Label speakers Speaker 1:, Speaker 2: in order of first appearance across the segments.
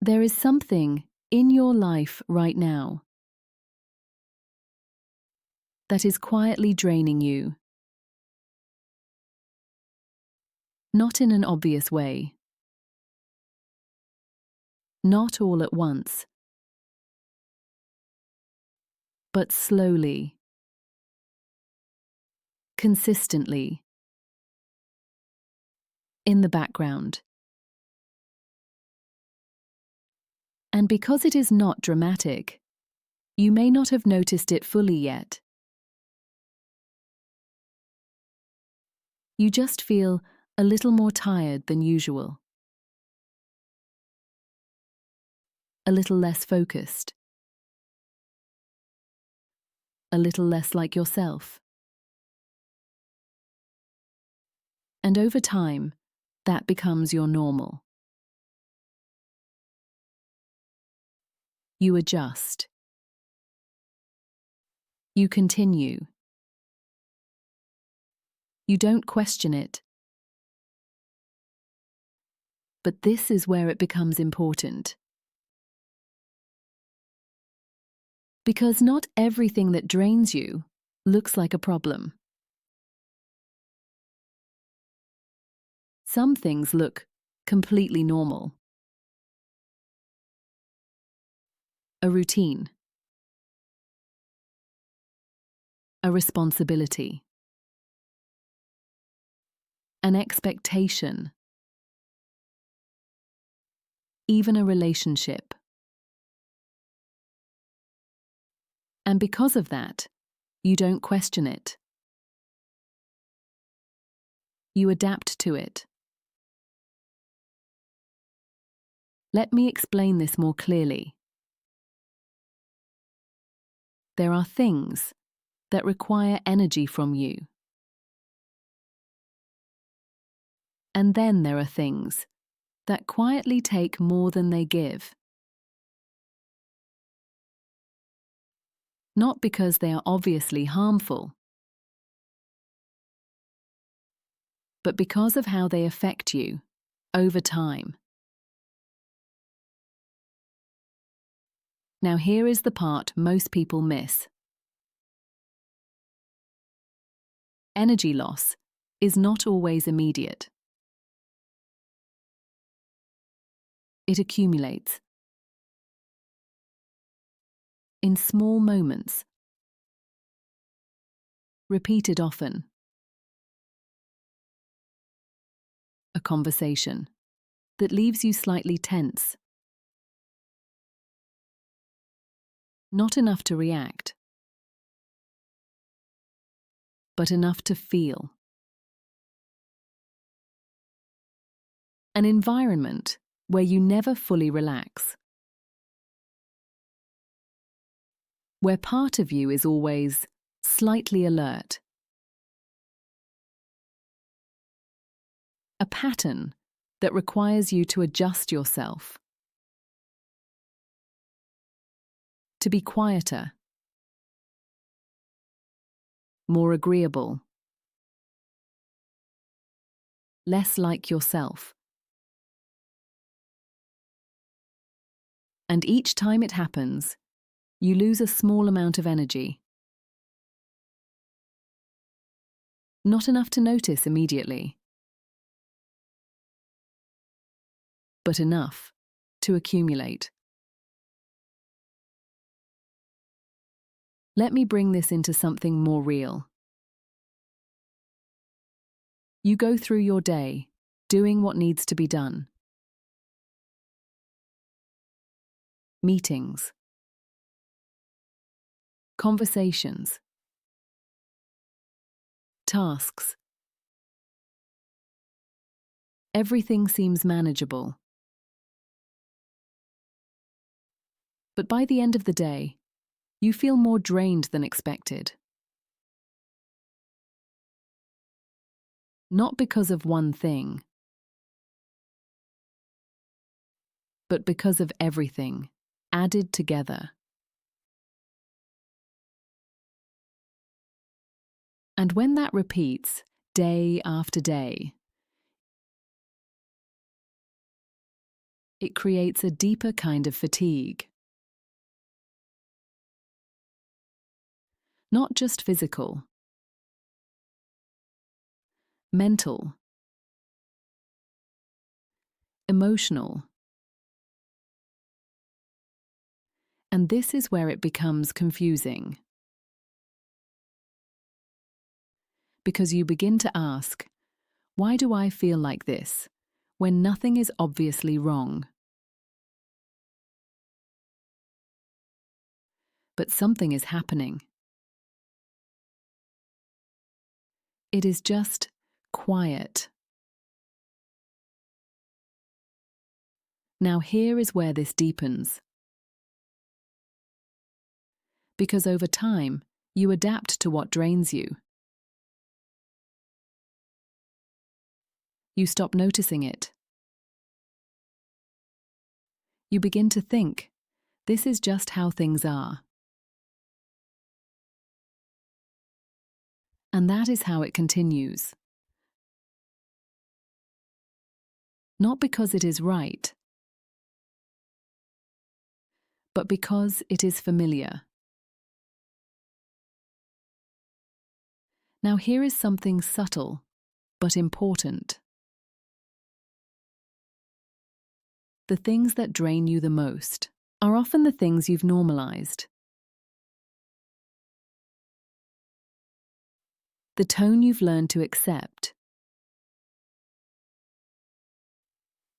Speaker 1: There is something in your life right now that is quietly draining you, not in an obvious way, not all at once, but slowly, consistently, in the background. And because it is not dramatic, you may not have noticed it fully yet. You just feel a little more tired than usual, a little less focused, a little less like yourself. And over time, that becomes your normal. You adjust. You continue. You don't question it. But this is where it becomes important. Because not everything that drains you looks like a problem. Some things look completely normal. A routine. A responsibility. An expectation. Even a relationship. And because of that, you don't question it. You adapt to it. Let me explain this more clearly. There are things that require energy from you. And then there are things that quietly take more than they give. Not because they are obviously harmful, but because of how they affect you over time. Now here is the part most people miss. Energy loss is not always immediate. It accumulates in small moments, repeated often. A conversation that leaves you slightly tense. Not enough to react, but enough to feel. An environment where you never fully relax. Where part of you is always slightly alert. A pattern that requires you to adjust yourself. To be quieter. More agreeable. Less like yourself. And each time it happens, you lose a small amount of energy. Not enough to notice immediately, but enough to accumulate. Let me bring this into something more real. You go through your day, doing what needs to be done. Meetings. Conversations. Tasks. Everything seems manageable. But by the end of the day, you feel more drained than expected. Not because of one thing, but because of everything added together. And when that repeats day after day, it creates a deeper kind of fatigue. Not just physical, mental, emotional. And this is where it becomes confusing. Because you begin to ask, why do I feel like this, when nothing is obviously wrong? But something is happening. It is just quiet. Now here is where this deepens. Because over time, you adapt to what drains you. You stop noticing it. You begin to think, this is just how things are. And that is how it continues. Not because it is right, but because it is familiar. Now here is something subtle, but important. The things that drain you the most are often the things you've normalized. The tone you've learned to accept.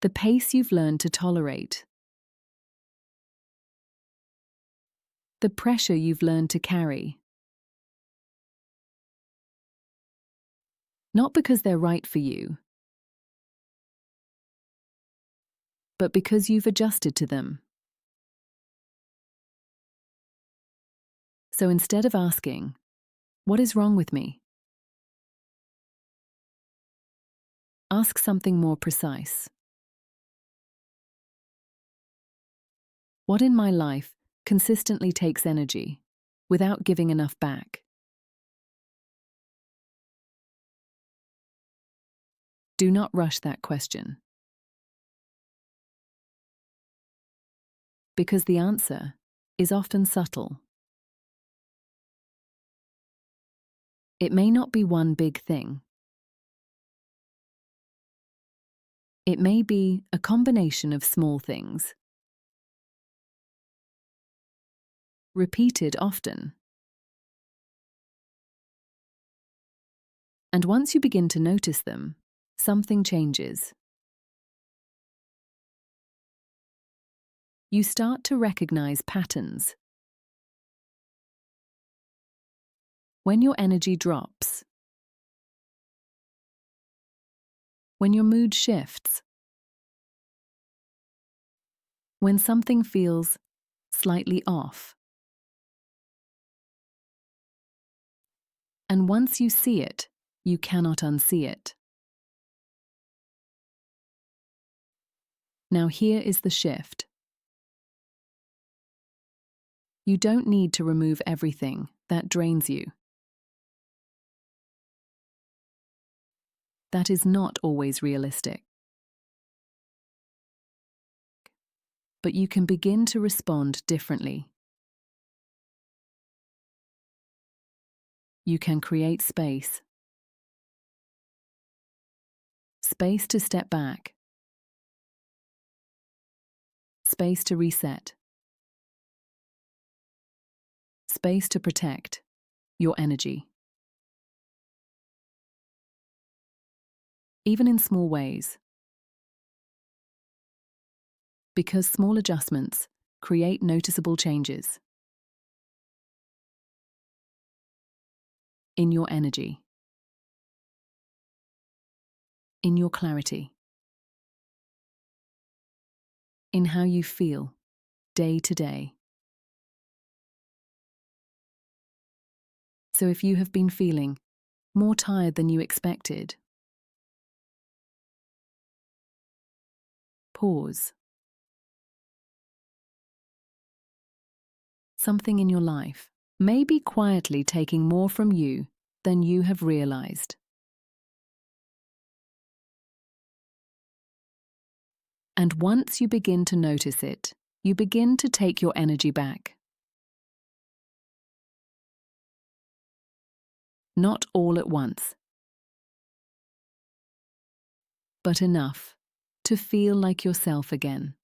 Speaker 1: The pace you've learned to tolerate. The pressure you've learned to carry. Not because they're right for you, but because you've adjusted to them. So instead of asking, what is wrong with me? Ask something more precise. What in my life consistently takes energy without giving enough back? Do not rush that question. Because the answer is often subtle. It may not be one big thing. It may be a combination of small things, repeated often. And once you begin to notice them, something changes. You start to recognize patterns. When your energy drops, when your mood shifts, when something feels slightly off. And once you see it, you cannot unsee it. Now here is the shift. You don't need to remove everything that drains you. That is not always realistic. But you can begin to respond differently. You can create space. Space to step back. Space to reset. Space to protect your energy. Even in small ways. Because small adjustments create noticeable changes in your energy, in your clarity, in how you feel day to day. So if you have been feeling more tired than you expected, pause. Something in your life may be quietly taking more from you than you have realized. And once you begin to notice it, you begin to take your energy back. Not all at once, but enough to feel like yourself again.